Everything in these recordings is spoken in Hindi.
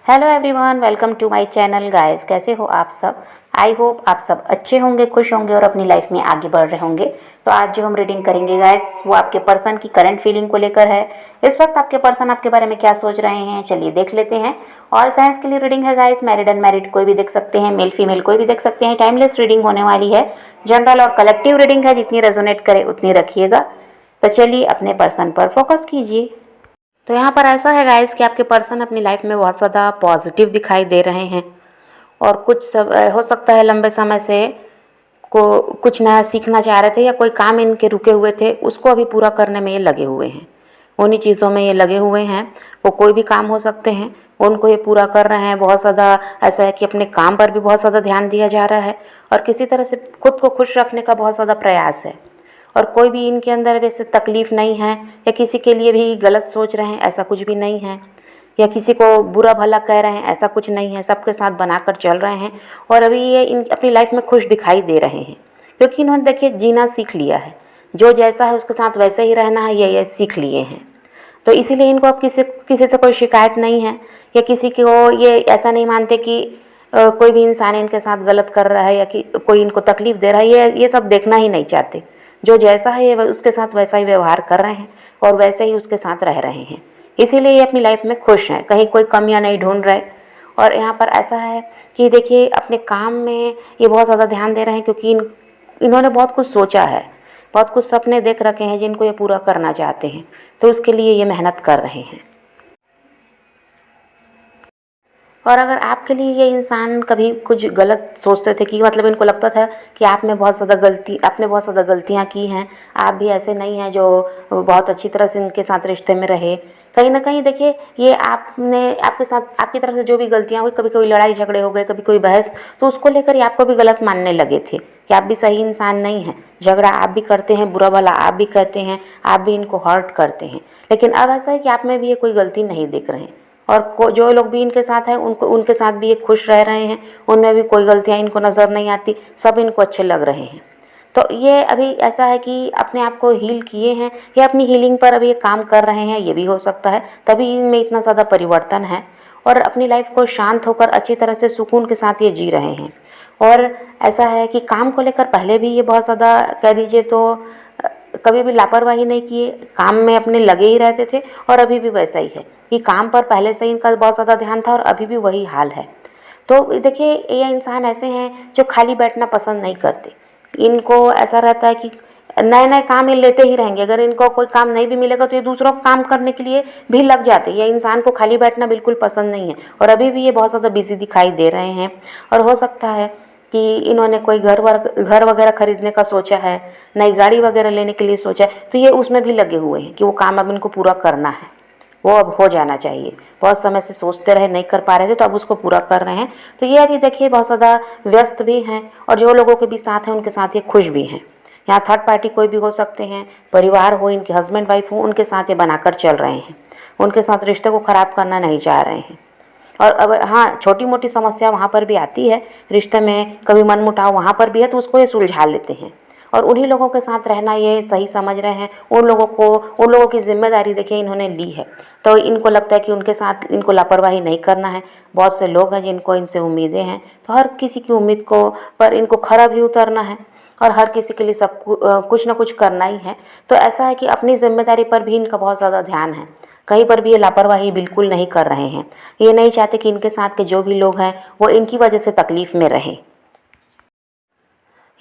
Hello everyone, welcome to my channel guys. कैसे हो आप सब? आई होप आप सब अच्छे होंगे, खुश होंगे और अपनी लाइफ में आगे बढ़ रहे होंगे। तो आज जो हम रीडिंग करेंगे गाइस, वो आपके पर्सन की करंट फीलिंग को लेकर है। इस वक्त आपके पर्सन आपके बारे में क्या सोच रहे हैं, चलिए देख लेते हैं। ऑल साइंस के लिए रीडिंग है गाइस, मैरिड अनमैरिड कोई भी देख सकते हैं, मेल फीमेल कोई भी देख सकते हैं। टाइमलेस रीडिंग होने वाली है, जनरल और कलेक्टिव रीडिंग है, जितनी रेजोनेट करे उतनी रखिएगा। तो चलिए अपने पर्सन पर फोकस कीजिए। तो यहाँ पर ऐसा है गाइस कि आपके पर्सन अपनी लाइफ में बहुत ज़्यादा पॉजिटिव दिखाई दे रहे हैं और कुछ सब हो सकता है लंबे समय से को कुछ नया सीखना चाह रहे थे या कोई काम इनके रुके हुए थे, उसको अभी पूरा करने में ये लगे हुए हैं। उन्हीं चीज़ों में ये लगे हुए हैं। वो कोई भी काम हो सकते हैं, उनको ये पूरा कर रहे हैं। बहुत ज़्यादा ऐसा है कि अपने काम पर भी बहुत ज़्यादा ध्यान दिया जा रहा है और किसी तरह से खुद को खुश रखने का बहुत ज़्यादा प्रयास है। और कोई भी इनके अंदर वैसे तकलीफ़ नहीं है या किसी के लिए भी गलत सोच रहे हैं, ऐसा कुछ भी नहीं है। या किसी को बुरा भला कह रहे हैं, ऐसा कुछ नहीं है। सबके साथ बनाकर चल रहे हैं और अभी ये इन अपनी लाइफ में खुश दिखाई दे रहे हैं, क्योंकि इन्होंने देखिए जीना सीख लिया है। जो जैसा है उसके साथ वैसे ही रहना है, ये सीख लिए हैं। तो इसीलिए इनको अब किसी से कोई शिकायत नहीं है या किसी को ये ऐसा नहीं मानते कि कोई भी इंसान इनके साथ गलत कर रहा है या कि कोई इनको तकलीफ़ दे रहा है। ये सब देखना ही नहीं चाहते। जो जैसा है ये उसके साथ वैसा ही व्यवहार कर रहे हैं और वैसे ही उसके साथ रह रहे हैं। इसीलिए ये अपनी लाइफ में खुश हैं, कहीं कोई कमियां नहीं ढूंढ रहे। और यहाँ पर ऐसा है कि देखिए अपने काम में ये बहुत ज़्यादा ध्यान दे रहे हैं, क्योंकि इन्होंने बहुत कुछ सोचा है, बहुत कुछ सपने देख रखे हैं जिनको ये पूरा करना चाहते हैं। तो उसके लिए ये मेहनत कर रहे हैं। और अगर आपके लिए ये इंसान कभी कुछ गलत सोचते थे कि मतलब इनको लगता था कि आपने बहुत ज़्यादा गलतियाँ की हैं, आप भी ऐसे नहीं हैं जो बहुत अच्छी तरह से इनके साथ रिश्ते में रहे। कहीं ना कहीं देखिए ये आपके साथ आपकी तरफ से जो भी गलतियाँ हुई, कभी कोई लड़ाई झगड़े हो गए, कभी कोई बहस, तो उसको लेकर ये आपको भी गलत मानने लगे थे कि आप भी सही इंसान नहीं हैं। झगड़ा आप भी करते हैं, बुरा भला आप भी कहते हैं, आप भी इनको हर्ट करते हैं। लेकिन अब ऐसा है कि आप में भी ये कोई गलती नहीं दिख रहे हैं और जो लोग भी इनके साथ हैं उनके साथ भी ये खुश रह रहे हैं। उनमें भी कोई गलतियां इनको नज़र नहीं आती, सब इनको अच्छे लग रहे हैं। तो ये अभी ऐसा है कि अपने आप को हील किए हैं या अपनी हीलिंग पर अभी ये काम कर रहे हैं, ये भी हो सकता है, तभी इनमें इतना ज़्यादा परिवर्तन है। और अपनी लाइफ को शांत होकर अच्छी तरह से सुकून के साथ ये जी रहे हैं। और ऐसा है कि काम को लेकर पहले भी ये बहुत ज़्यादा कह दीजिए तो कभी भी लापरवाही नहीं किए, काम में अपने लगे ही रहते थे। और अभी भी वैसा ही है कि काम पर पहले से इनका बहुत ज़्यादा ध्यान था और अभी भी वही हाल है। तो देखिए ये इंसान ऐसे हैं जो खाली बैठना पसंद नहीं करते। इनको ऐसा रहता है कि नए नए काम ये लेते ही रहेंगे। अगर इनको कोई काम नहीं भी मिलेगा तो ये दूसरों को काम करने के लिए भी लग जाते हैं। ये इंसान को खाली बैठना बिल्कुल पसंद नहीं है और अभी भी ये बहुत ज़्यादा बिजी दिखाई दे रहे हैं। और हो सकता है कि इन्होंने कोई घर वगैरह खरीदने का सोचा है, नई गाड़ी वगैरह लेने के लिए सोचा है, तो ये उसमें भी लगे हुए हैं कि वो काम अब इनको पूरा करना है, वो अब हो जाना चाहिए। बहुत समय से सोचते रहे, नहीं कर पा रहे थे, तो अब उसको पूरा कर रहे हैं। तो ये अभी देखिए बहुत ज़्यादा व्यस्त भी हैं और जो लोगों के भी साथ हैं उनके साथ ये खुश भी हैं। यहाँ थर्ड पार्टी कोई भी हो सकते हैं, परिवार हो, इनके हस्बैंड वाइफ हो, उनके साथ ये बनाकर चल रहे हैं। उनके साथ रिश्ते को ख़राब करना नहीं चाह रहे हैं। और अब हाँ, छोटी मोटी समस्या वहाँ पर भी आती है रिश्ते में, कभी मनमुटाव वहाँ पर भी है, तो उसको ये सुलझा लेते हैं। और उन्हीं लोगों के साथ रहना ये सही समझ रहे हैं। उन लोगों की जिम्मेदारी देखिए इन्होंने ली है। तो इनको लगता है कि उनके साथ इनको लापरवाही नहीं करना है। बहुत से लोग हैं जिनको इनसे उम्मीदें हैं, तो हर किसी की उम्मीद को पर इनको खरा भी उतरना है और हर किसी के लिए कुछ ना कुछ करना ही है। तो ऐसा है कि अपनी जिम्मेदारी पर भी इनका बहुत ज़्यादा ध्यान है। कहीं पर भी ये लापरवाही बिल्कुल नहीं कर रहे हैं। ये नहीं चाहते कि इनके साथ के जो भी लोग हैं वो इनकी वजह से तकलीफ़ में रहें।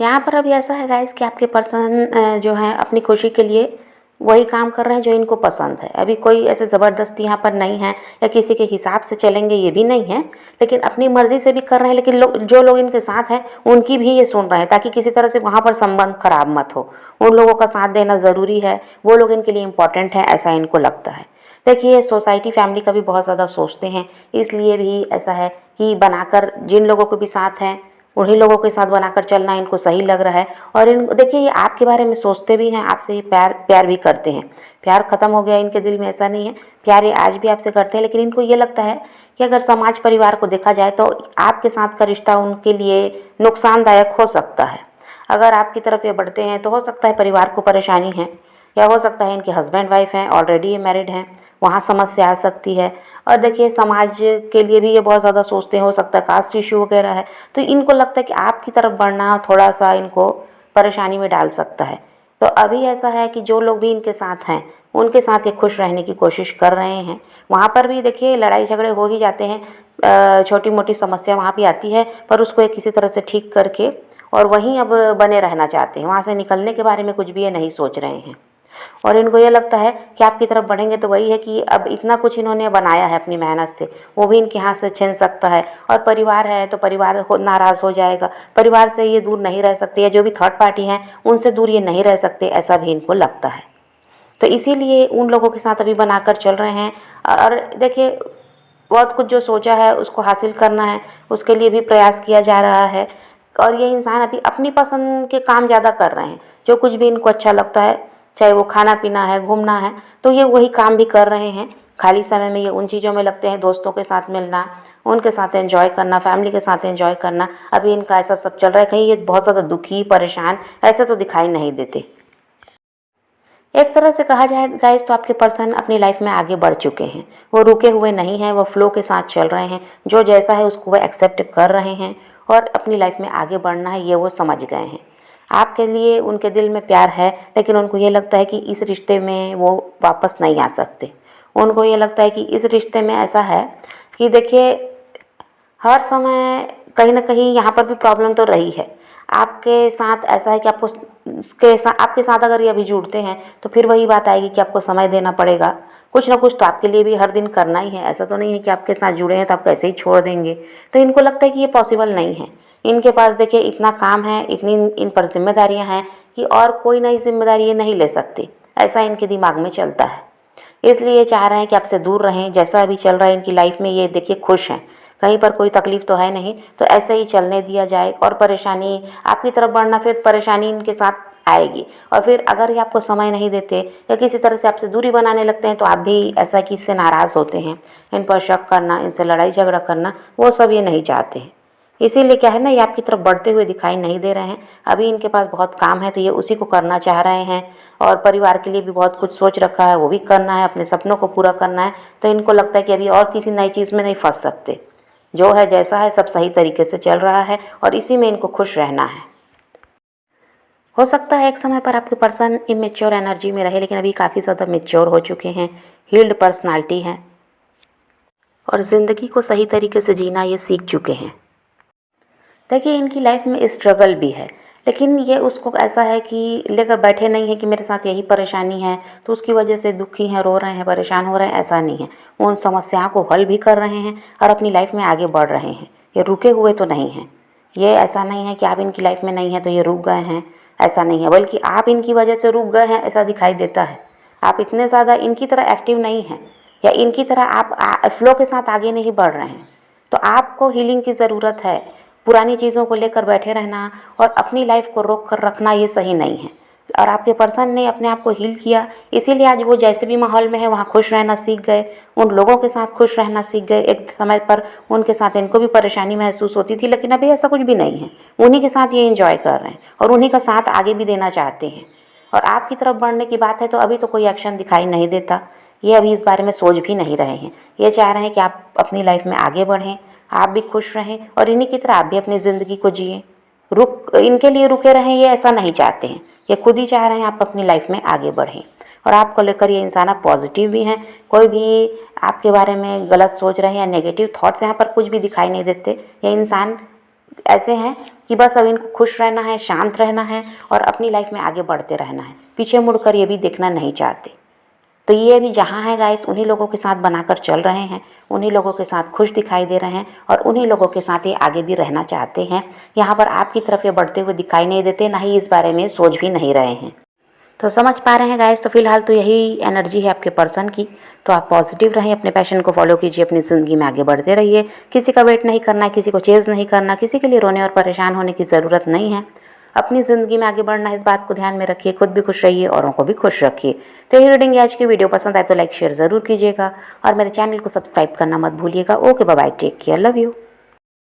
यहाँ पर अभी ऐसा है गाइस कि आपके पर्सन जो है अपनी खुशी के लिए वही काम कर रहे हैं जो इनको पसंद है। अभी कोई ऐसे ज़बरदस्ती यहाँ पर नहीं है या किसी के हिसाब से चलेंगे, ये भी नहीं है। लेकिन अपनी मर्ज़ी से भी कर रहे हैं। लेकिन जो लोग इनके साथ हैं उनकी भी ये सुन रहे हैं, ताकि किसी तरह से वहाँ पर संबंध खराब मत हो। उन लोगों का साथ देना ज़रूरी है, वो लोग इनके लिए इम्पॉर्टेंट है, ऐसा इनको लगता है। देखिए सोसाइटी फैमिली का भी बहुत ज़्यादा सोचते हैं, इसलिए भी ऐसा है कि बनाकर जिन लोगों के भी साथ हैं उन्हीं लोगों के साथ बनाकर चलना इनको सही लग रहा है। और इन देखिए ये आपके बारे में सोचते भी हैं, आपसे ये प्यार भी करते हैं। प्यार ख़त्म हो गया इनके दिल में ऐसा नहीं है, प्यार ये आज भी आपसे करते हैं। लेकिन इनको ये लगता है कि अगर समाज परिवार को देखा जाए तो आपके साथ का रिश्ता उनके लिए नुकसानदायक हो सकता है। अगर आपकी तरफ ये बढ़ते हैं तो हो सकता है परिवार को परेशानी है। या हो सकता है इनके हस्बैंड वाइफ हैं, ऑलरेडी ये मैरिड हैं, वहाँ समस्या आ सकती है। और देखिए समाज के लिए भी ये बहुत ज़्यादा सोचते हैं, हो सकता है कास्ट इशू वगैरह है, तो इनको लगता है कि आपकी तरफ बढ़ना थोड़ा सा इनको परेशानी में डाल सकता है। तो अभी ऐसा है कि जो लोग भी इनके साथ हैं उनके साथ ये खुश रहने की कोशिश कर रहे हैं। वहाँ पर भी देखिए लड़ाई झगड़े हो ही जाते हैं, छोटी मोटी समस्या वहाँ भी आती है, पर उसको ये किसी तरह से ठीक करके और वहीं अब बने रहना चाहते हैं, वहाँ से निकलने के बारे में कुछ भी ये नहीं सोच रहे हैं। और इनको ये लगता है कि आपकी तरफ बढ़ेंगे तो वही है कि अब इतना कुछ इन्होंने बनाया है अपनी मेहनत से, वो भी इनके हाथ से छिन सकता है। और परिवार है तो परिवार नाराज़ हो जाएगा, परिवार से ये दूर नहीं रह सकते, या जो भी थर्ड पार्टी हैं उनसे दूर ये नहीं रह सकते, ऐसा भी इनको लगता है। तो इसीलिए उन लोगों के साथ अभी बनाकर चल रहे हैं। और देखिए बहुत कुछ जो सोचा है उसको हासिल करना है, उसके लिए भी प्रयास किया जा रहा है। और ये इंसान अभी अपनी पसंद के काम ज़्यादा कर रहे हैं, जो कुछ भी इनको अच्छा लगता है, चाहे वो खाना पीना है, घूमना है, तो ये वही काम भी कर रहे हैं। खाली समय में ये उन चीज़ों में लगते हैं, दोस्तों के साथ मिलना, उनके साथ एंजॉय करना, फैमिली के साथ एंजॉय करना। अभी इनका ऐसा सब चल रहा है, कहीं ये बहुत ज़्यादा दुखी परेशान ऐसे तो दिखाई नहीं देते। एक तरह से कहा जाए गाइस तो आपके पर्सन अपनी लाइफ में आगे बढ़ चुके हैं, वो रुके हुए नहीं हैं, वो फ्लो के साथ चल रहे हैं, जो जैसा है उसको वो एक्सेप्ट कर रहे हैं और अपनी लाइफ में आगे बढ़ना है ये वो समझ गए हैं। आपके लिए उनके दिल में प्यार है, लेकिन उनको ये लगता है कि इस रिश्ते में वो वापस नहीं आ सकते। उनको ये लगता है कि इस रिश्ते में ऐसा है कि देखिए हर समय कहीं ना कहीं यहाँ पर भी प्रॉब्लम तो रही है। आपके साथ ऐसा है कि आपके साथ अगर ये अभी जुड़ते हैं तो फिर वही बात आएगी कि आपको समय देना पड़ेगा, कुछ ना कुछ तो आपके लिए भी हर दिन करना ही है। ऐसा तो नहीं है कि आपके साथ जुड़े हैं तो आप कैसे ही छोड़ देंगे। तो इनको लगता है कि ये पॉसिबल नहीं है। इनके पास देखिए इतना काम है, इतनी इन पर जिम्मेदारियाँ हैं कि और कोई नई जिम्मेदारी ये नहीं ले सकती, ऐसा इनके दिमाग में चलता है। इसलिए ये चाह रहे हैं कि आपसे दूर रहें। जैसा अभी चल रहा है इनकी लाइफ में ये देखिए खुश हैं, कहीं पर कोई तकलीफ तो है नहीं, तो ऐसे ही चलने दिया जाए। और परेशानी आपकी तरफ बढ़ना, फिर परेशानी इनके साथ आएगी। और फिर अगर ये आपको समय नहीं देते या किसी तरह से आपसे दूरी बनाने लगते हैं तो आप भी ऐसा कि इससे नाराज़ होते हैं, इन पर शक करना, इनसे लड़ाई झगड़ा करना, वो सब ये नहीं चाहते हैं। इसीलिए क्या है ना, ये आपकी तरफ बढ़ते हुए दिखाई नहीं दे रहे हैं। अभी इनके पास बहुत काम है तो ये उसी को करना चाह रहे हैं। और परिवार के लिए भी बहुत कुछ सोच रखा है, वो भी करना है, अपने सपनों को पूरा करना है। तो इनको लगता है कि अभी और किसी नई चीज़ में नहीं फंस सकते, जो है जैसा है सब सही तरीके से चल रहा है और इसी में इनको खुश रहना है। हो सकता है एक समय पर आपके पर्सन इमेच्योर एनर्जी में रहे, लेकिन अभी काफ़ी ज़्यादा मेच्योर हो चुके हैं, हील्ड पर्सनालिटी है और ज़िंदगी को सही तरीके से जीना ये सीख चुके हैं। देखिए इनकी लाइफ में स्ट्रगल भी है, लेकिन ये उसको ऐसा है कि लेकर बैठे नहीं है कि मेरे साथ यही परेशानी है तो उसकी वजह से दुखी हैं, रो रहे हैं, परेशान हो रहे हैं, ऐसा नहीं है। उन समस्याओं को हल भी कर रहे हैं और अपनी लाइफ में आगे बढ़ रहे हैं। ये रुके हुए तो नहीं हैं। ये ऐसा नहीं है कि आप इनकी लाइफ में नहीं हैं तो ये रुक गए हैं, ऐसा नहीं है, बल्कि आप इनकी वजह से रुक गए हैं ऐसा दिखाई देता है। आप इतने ज़्यादा इनकी तरह एक्टिव नहीं हैं या इनकी तरह आप फ्लो के साथ आगे नहीं बढ़ रहे हैं। तो आपको हीलिंग की ज़रूरत है। पुरानी चीज़ों को लेकर बैठे रहना और अपनी लाइफ को रोक कर रखना ये सही नहीं है। और आपके पर्सन ने अपने आप को हील किया, इसीलिए आज वो जैसे भी माहौल में है वहाँ खुश रहना सीख गए, उन लोगों के साथ खुश रहना सीख गए। एक समय पर उनके साथ इनको भी परेशानी महसूस होती थी, लेकिन अभी ऐसा कुछ भी नहीं है। उन्हीं के साथ ये एंजॉय कर रहे हैं और उन्हीं का साथ आगे भी देना चाहते हैं। और आपकी तरफ बढ़ने की बात है तो अभी तो कोई एक्शन दिखाई नहीं देता। ये अभी इस बारे में सोच भी नहीं रहे हैं। ये चाह रहे हैं कि आप अपनी लाइफ में आगे बढ़ें, आप भी खुश रहें और इन्हीं की तरह आप भी अपनी ज़िंदगी को जिएं। इनके लिए रुके रहें ये ऐसा नहीं चाहते हैं। ये खुद ही चाह रहे हैं आप अपनी लाइफ में आगे बढ़ें। और आपको लेकर ये इंसान आप पॉजिटिव भी हैं, कोई भी आपके बारे में गलत सोच रहे हैं या नेगेटिव थॉट्स यहाँ पर कुछ भी दिखाई नहीं देते। ये इंसान ऐसे हैं कि बस अब इनको खुश रहना है, शांत रहना है और अपनी लाइफ में आगे बढ़ते रहना है। पीछे मुड़कर ये भी देखना नहीं चाहते। तो ये भी जहाँ है गाइस उन्हीं लोगों के साथ बनाकर चल रहे हैं, उन्हीं लोगों के साथ खुश दिखाई दे रहे हैं और उन्हीं लोगों के साथ ये आगे भी रहना चाहते हैं। यहाँ पर आपकी तरफ ये बढ़ते हुए दिखाई नहीं देते, ना ही इस बारे में सोच भी नहीं रहे हैं। तो समझ पा रहे हैं गाइस। तो फिलहाल तो यही एनर्जी है आपके पर्सन की। तो आप पॉजिटिव रहें, अपने पैशन को फॉलो कीजिए, अपनी ज़िंदगी में आगे बढ़ते रहिए। किसी का वेट नहीं करना है, किसी को चेज़ नहीं करना, किसी के लिए रोने और परेशान होने की ज़रूरत नहीं है। अपनी ज़िंदगी में आगे बढ़ना है, इस बात को ध्यान में रखिए। खुद भी खुश रहिए, औरों को भी खुश रखिए। तो यही रीडिंग आज की वीडियो पसंद आए तो लाइक शेयर ज़रूर कीजिएगा और मेरे चैनल को सब्सक्राइब करना मत भूलिएगा। Okay bye bye, take care, love you.